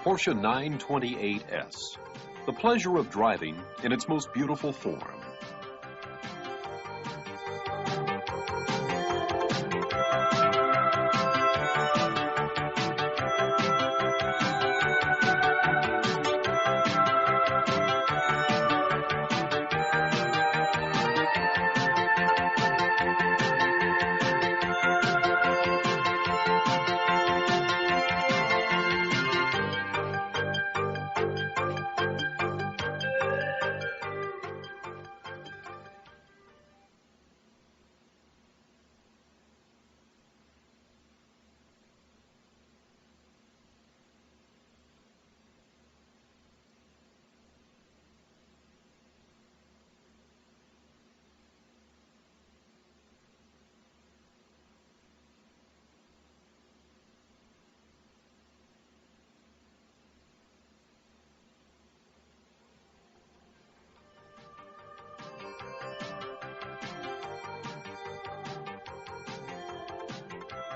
Porsche 928S, the pleasure of driving in its most beautiful form.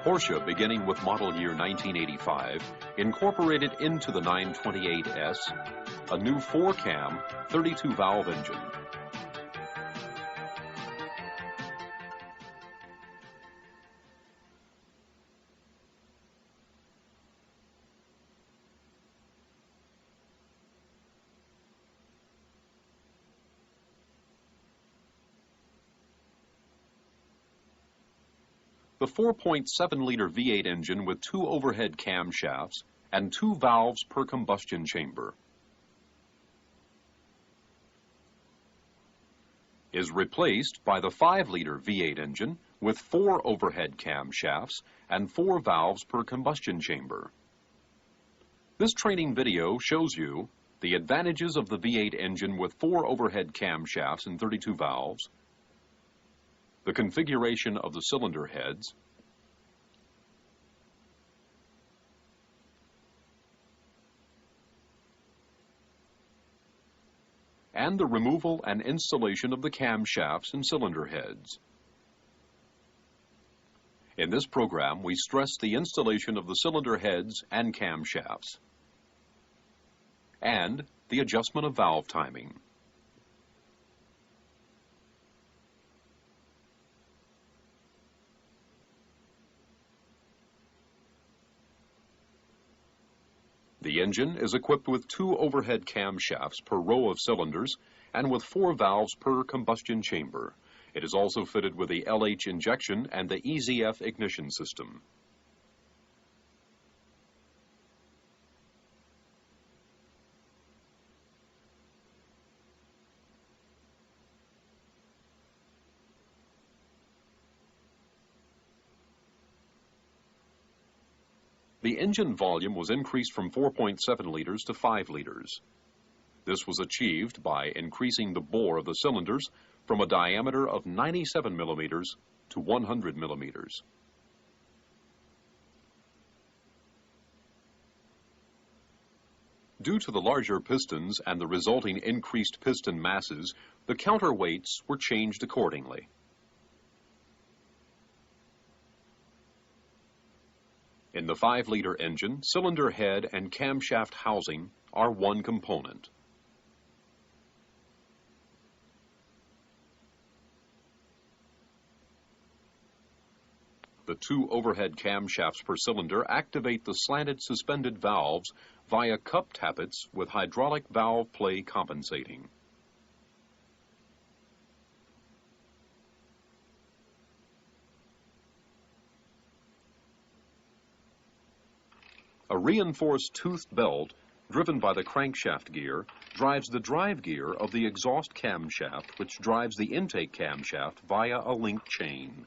Porsche, beginning with model year 1985, incorporated into the 928S a new 4-cam, 32-valve engine. The 4.7-liter V8 engine with 2 overhead camshafts and 2 valves per combustion chamber is replaced by the 5-liter V8 engine with 4 overhead camshafts and 4 valves per combustion chamber. This training video shows you the advantages of the V8 engine with 4 overhead camshafts and 32 valves, the configuration of the cylinder heads, and the removal and installation of the camshafts and cylinder heads. In this program, we stress the installation of the cylinder heads and camshafts, and the adjustment of valve timing. The engine is equipped with 2 overhead camshafts per row of cylinders and with 4 valves per combustion chamber. It is also fitted with the LH injection and the EZF ignition system. The engine volume was increased from 4.7 liters to 5 liters. This was achieved by increasing the bore of the cylinders from a diameter of 97 millimeters to 100 millimeters. Due to the larger pistons and the resulting increased piston masses, the counterweights were changed accordingly. In the 5-liter engine, cylinder head and camshaft housing are one component. The 2 overhead camshafts per cylinder activate the slanted suspended valves via cup tappets with hydraulic valve play compensating. A reinforced toothed belt, driven by the crankshaft gear, drives the drive gear of the exhaust camshaft, which drives the intake camshaft via a link chain.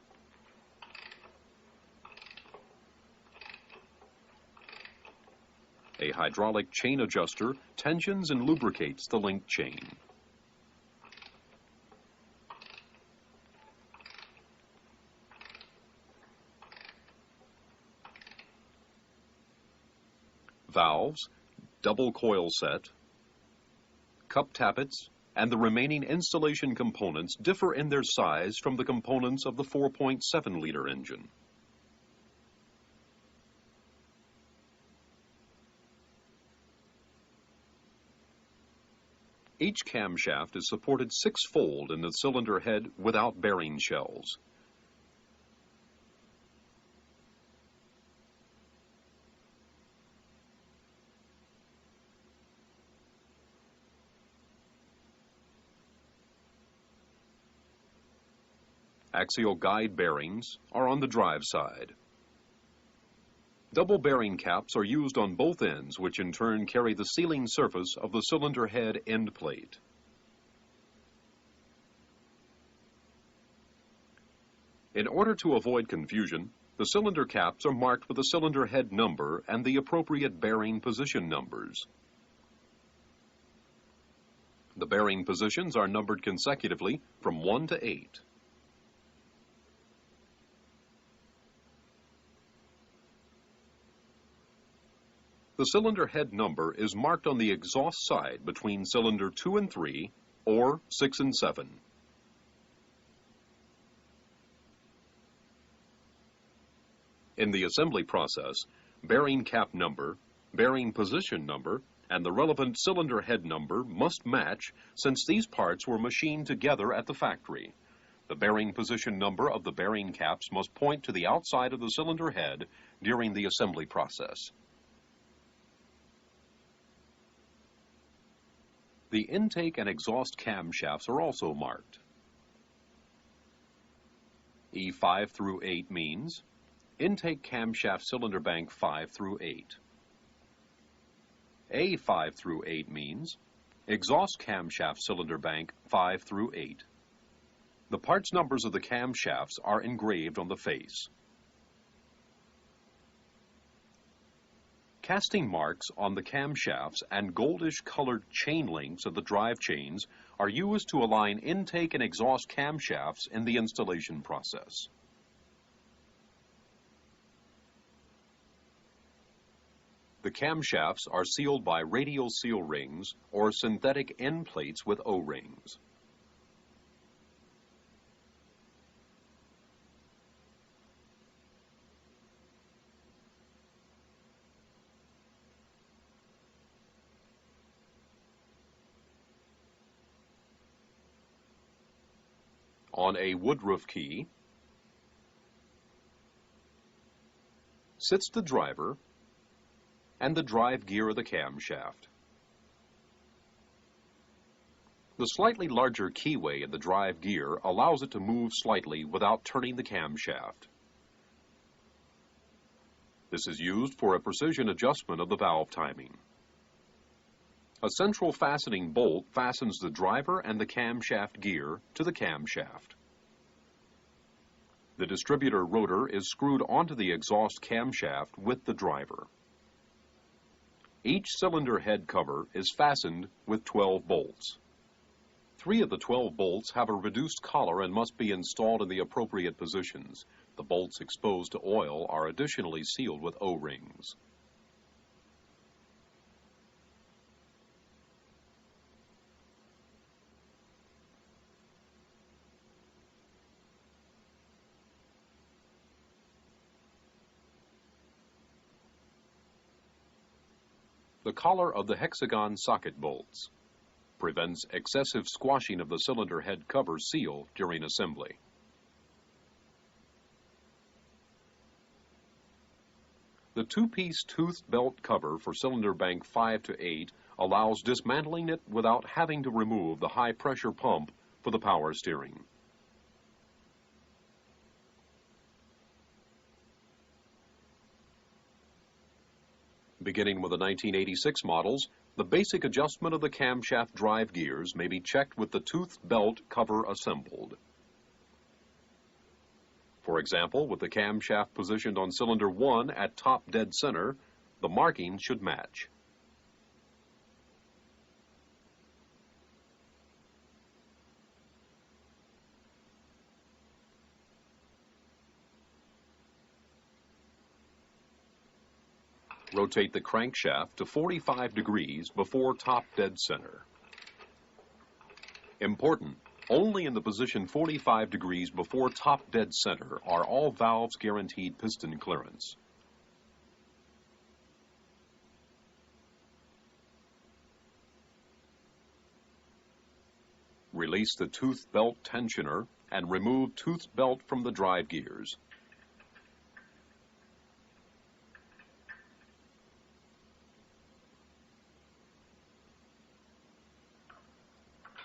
A hydraulic chain adjuster tensions and lubricates the link chain. Valves, double coil set, cup tappets, and the remaining installation components differ in their size from the components of the 4.7-liter engine. Each camshaft is supported six-fold in the cylinder head without bearing shells. Axial guide bearings are on the drive side. Double bearing caps are used on both ends, which in turn carry the sealing surface of the cylinder head end plate. In order to avoid confusion, the cylinder caps are marked with the cylinder head number and the appropriate bearing position numbers. The bearing positions are numbered consecutively from 1 to 8. The cylinder head number is marked on the exhaust side between cylinder 2 and 3 or 6 and 7. In the assembly process, bearing cap number, bearing position number, and the relevant cylinder head number must match since these parts were machined together at the factory. The bearing position number of the bearing caps must point to the outside of the cylinder head during the assembly process. The intake and exhaust camshafts are also marked. E5 through 8 means intake camshaft cylinder bank 5 through 8. A5 through 8 means exhaust camshaft cylinder bank 5 through 8. The parts numbers of the camshafts are engraved on the face. Casting marks on the camshafts and goldish-colored chain links of the drive chains are used to align intake and exhaust camshafts in the installation process. The camshafts are sealed by radial seal rings or synthetic end plates with O-rings. On a woodruff key sits the driver and the drive gear of the camshaft. The slightly larger keyway in the drive gear allows it to move slightly without turning the camshaft. This is used for a precision adjustment of the valve timing. A central fastening bolt fastens the driver and the camshaft gear to the camshaft. The distributor rotor is screwed onto the exhaust camshaft with the driver. Each cylinder head cover is fastened with 12 bolts. 3 of the 12 bolts have a reduced collar and must be installed in the appropriate positions. The bolts exposed to oil are additionally sealed with O-rings. The collar of the hexagon socket bolts prevents excessive squashing of the cylinder head cover seal during assembly. The two-piece toothed belt cover for cylinder bank 5 to 8 allows dismantling it without having to remove the high-pressure pump for the power steering. Beginning with the 1986 models, the basic adjustment of the camshaft drive gears may be checked with the toothed belt cover assembled. For example, with the camshaft positioned on cylinder 1 at top dead center, the marking should match. Rotate the crankshaft to 45 degrees before top dead center. Important, only in the position 45 degrees before top dead center are all valves guaranteed piston clearance. Release the tooth belt tensioner and remove tooth belt from the drive gears.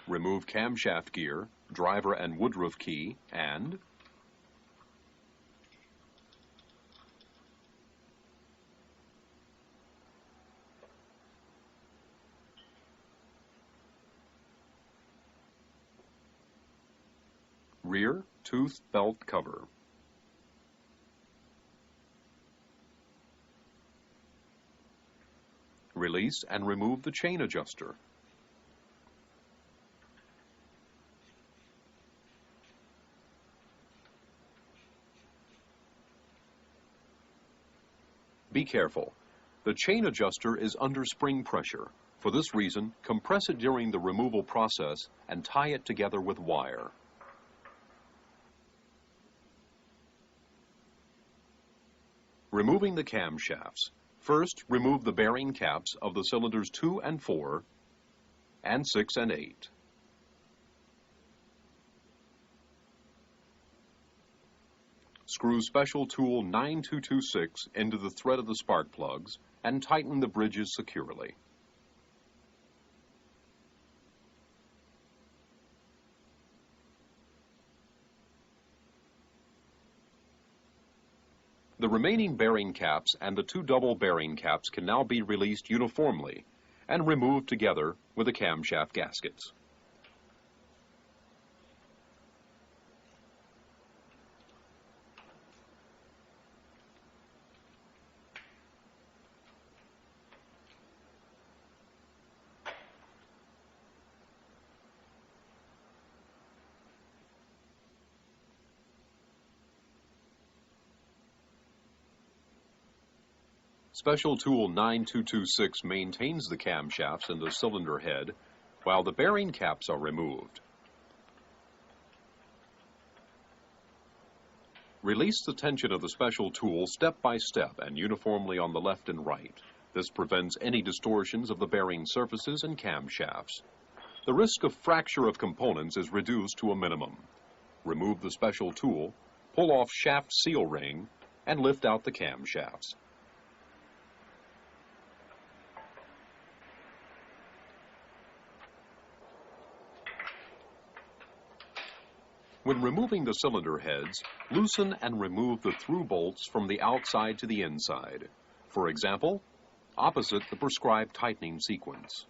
Remove camshaft gear, driver and woodruff key, and rear tooth belt cover. Release and remove the chain adjuster. Be careful. The chain adjuster is under spring pressure. For this reason, compress it during the removal process and tie it together with wire. Removing the camshafts. First, remove the bearing caps of the cylinders 2 and 4, and 6 and 8. Screw special tool 9226 into the thread of the spark plugs and tighten the bridges securely. The remaining bearing caps and the 2 double bearing caps can now be released uniformly and removed together with the camshaft gaskets. Special tool 9226 maintains the camshafts in the cylinder head while the bearing caps are removed. Release the tension of the special tool step by step and uniformly on the left and right. This prevents any distortions of the bearing surfaces and camshafts. The risk of fracture of components is reduced to a minimum. Remove the special tool, pull off shaft seal ring, and lift out the camshafts. When removing the cylinder heads, loosen and remove the through bolts from the outside to the inside. For example, opposite the prescribed tightening sequence.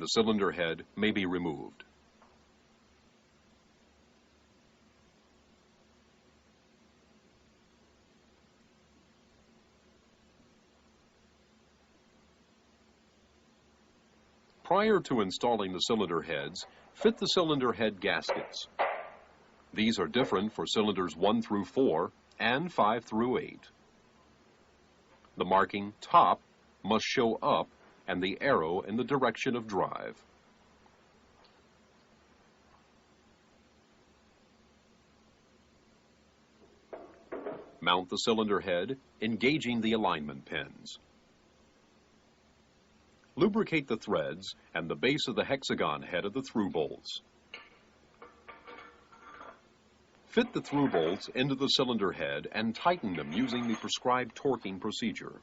The cylinder head may be removed. Prior to installing the cylinder heads, fit the cylinder head gaskets. These are different for cylinders 1 through 4 and 5 through 8. The marking top must show up and the arrow in the direction of drive. Mount the cylinder head, engaging the alignment pins. Lubricate the threads and the base of the hexagon head of the through bolts. Fit the through bolts into the cylinder head and tighten them using the prescribed torquing procedure.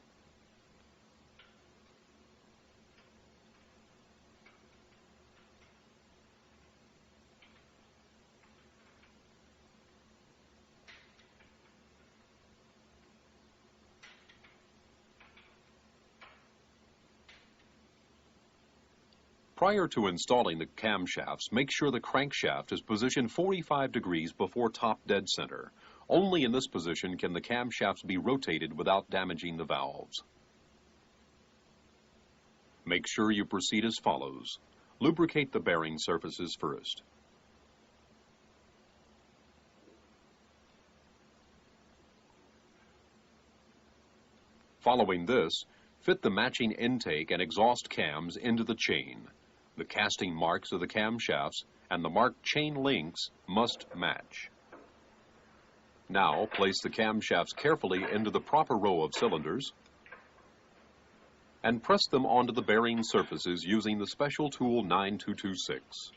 Prior to installing the camshafts, make sure the crankshaft is positioned 45 degrees before top dead center. Only in this position can the camshafts be rotated without damaging the valves. Make sure you proceed as follows. Lubricate the bearing surfaces first. Following this, fit the matching intake and exhaust cams into the chain. The casting marks of the camshafts and the marked chain links must match. Now, place the camshafts carefully into the proper row of cylinders and press them onto the bearing surfaces using the special tool 9226.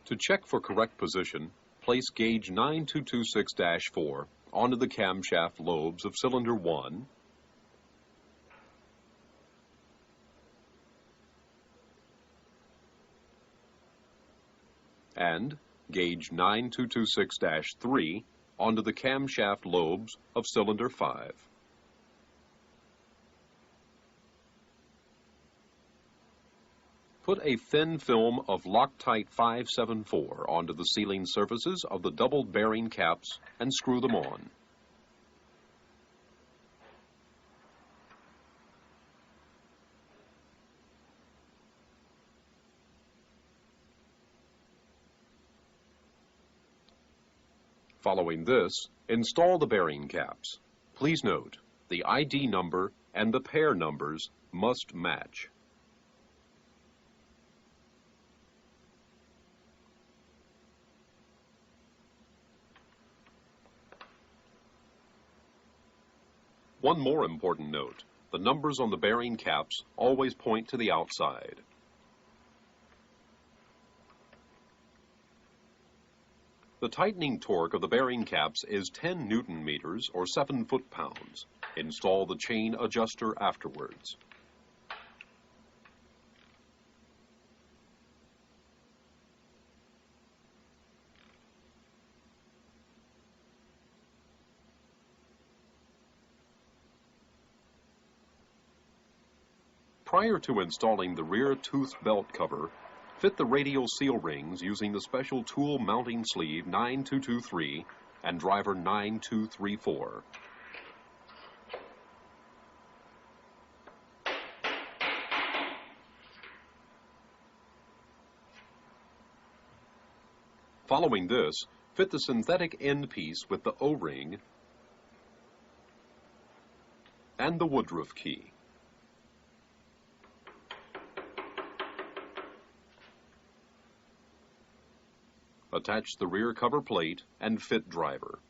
To check for correct position, place gauge 9226-4 onto the camshaft lobes of cylinder 1, and gauge 9226-3 onto the camshaft lobes of cylinder 5. Put a thin film of Loctite 574 onto the sealing surfaces of the double bearing caps and screw them on. Following this, install the bearing caps. Please note, the ID number and the pair numbers must match. One more important note, the numbers on the bearing caps always point to the outside. The tightening torque of the bearing caps is 10 Newton meters or 7 foot-pounds. Install the chain adjuster afterwards. Prior to installing the rear tooth belt cover, fit the radial seal rings using the special tool mounting sleeve 9223 and driver 9234. Following this, fit the synthetic end piece with the O-ring and the woodruff key. Attach the rear cover plate and fit driver.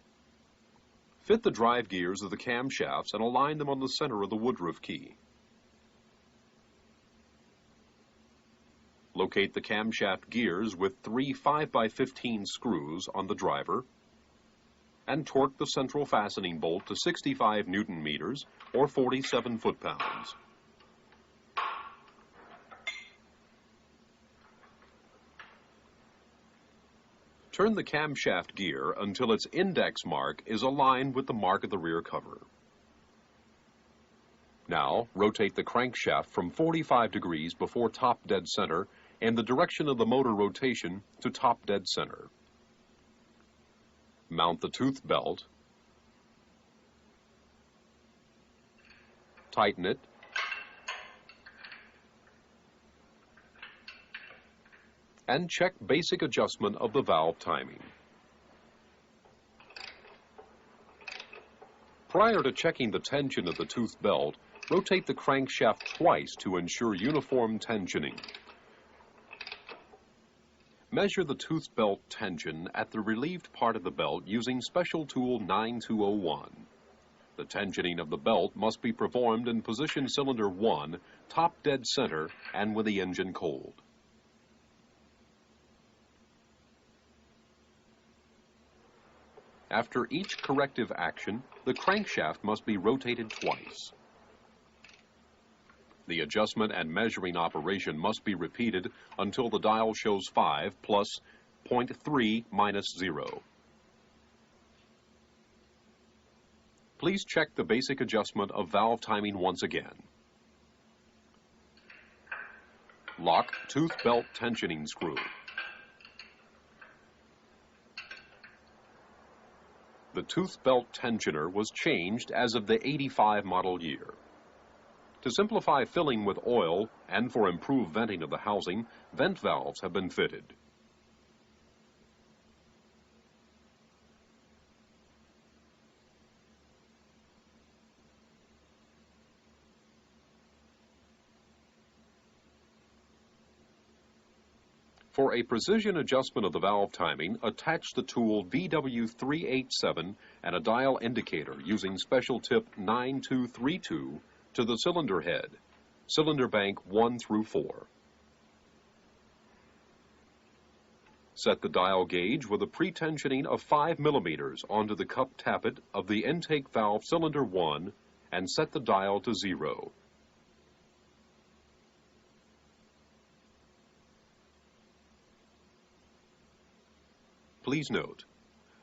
Fit the drive gears of the camshafts and align them on the center of the woodruff key. Locate the camshaft gears with 3 5x15 screws on the driver and torque the central fastening bolt to 65 Newton meters or 47 foot-pounds. Turn the camshaft gear until its index mark is aligned with the mark of the rear cover. Now, rotate the crankshaft from 45 degrees before top dead center in the direction of the motor rotation to top dead center. Mount the tooth belt, tighten it, and check basic adjustment of the valve timing. Prior to checking the tension of the tooth belt, rotate the crankshaft twice to ensure uniform tensioning. Measure the tooth belt tension at the relieved part of the belt using special tool 9201. The tensioning of the belt must be performed in position cylinder 1, top dead center, and with the engine cold. After each corrective action, the crankshaft must be rotated twice. The adjustment and measuring operation must be repeated until the dial shows 5 plus 0.3 minus 0. Please check the basic adjustment of valve timing once again. Lock tooth belt tensioning screw. The tooth belt tensioner was changed as of the 85 model year. To simplify filling with oil and for improved venting of the housing, vent valves have been fitted. For a precision adjustment of the valve timing, attach the tool VW387 and a dial indicator using special tip 9232 to the cylinder head, cylinder bank 1 through 4. Set the dial gauge with a pretensioning of 5 millimeters onto the cup tappet of the intake valve cylinder 1 and set the dial to 0. Please note,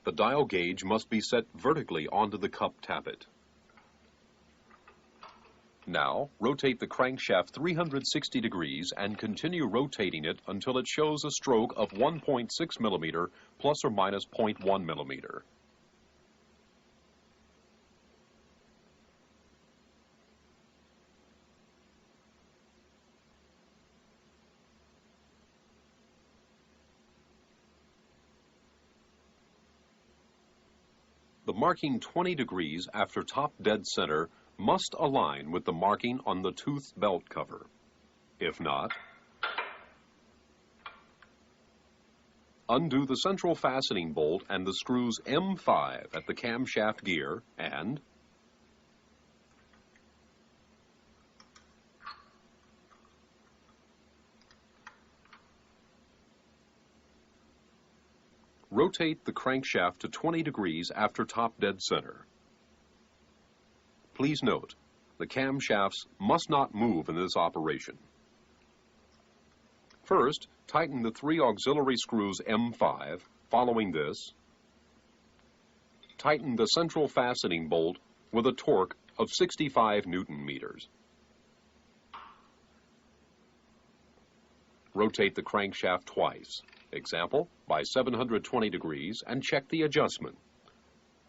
the dial gauge must be set vertically onto the cup tappet. Now, rotate the crankshaft 360 degrees and continue rotating it until it shows a stroke of 1.6 millimeter plus or minus 0.1 millimeter. The marking 20 degrees after top dead center must align with the marking on the toothed belt cover. If not, undo the central fastening bolt and the screws M5 at the camshaft gear and rotate the crankshaft to 20 degrees after top dead center. Please note, the camshafts must not move in this operation. First, tighten the 3 auxiliary screws M5. Following this, tighten the central fastening bolt with a torque of 65 Newton meters. Rotate the crankshaft twice. Example, by 720 degrees, and check the adjustment.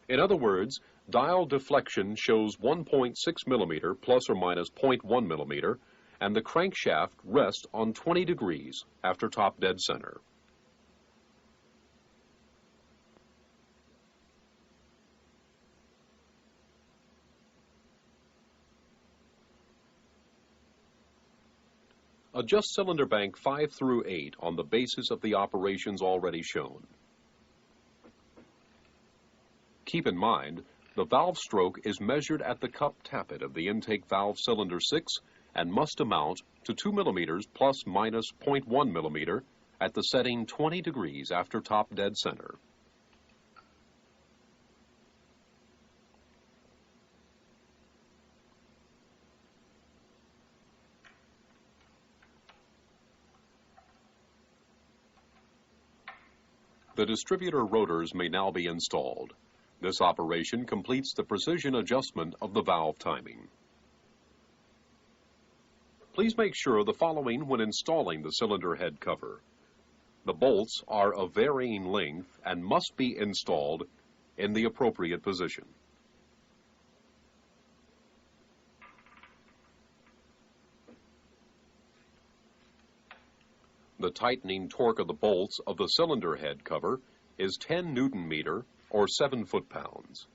In other words, dial deflection shows 1.6 millimeter plus or minus 0.1 millimeter, and the crankshaft rests on 20 degrees after top dead center. Adjust cylinder bank 5 through 8 on the basis of the operations already shown. Keep in mind, the valve stroke is measured at the cup tappet of the intake valve cylinder 6 and must amount to 2 millimeters plus minus 0.1 millimeter at the setting 20 degrees after top dead center. The distributor rotors may now be installed. This operation completes the precision adjustment of the valve timing. Please make sure the following when installing the cylinder head cover. The bolts are of varying length and must be installed in the appropriate position. The tightening torque of the bolts of the cylinder head cover is 10 Newton meter or 7 foot-pounds.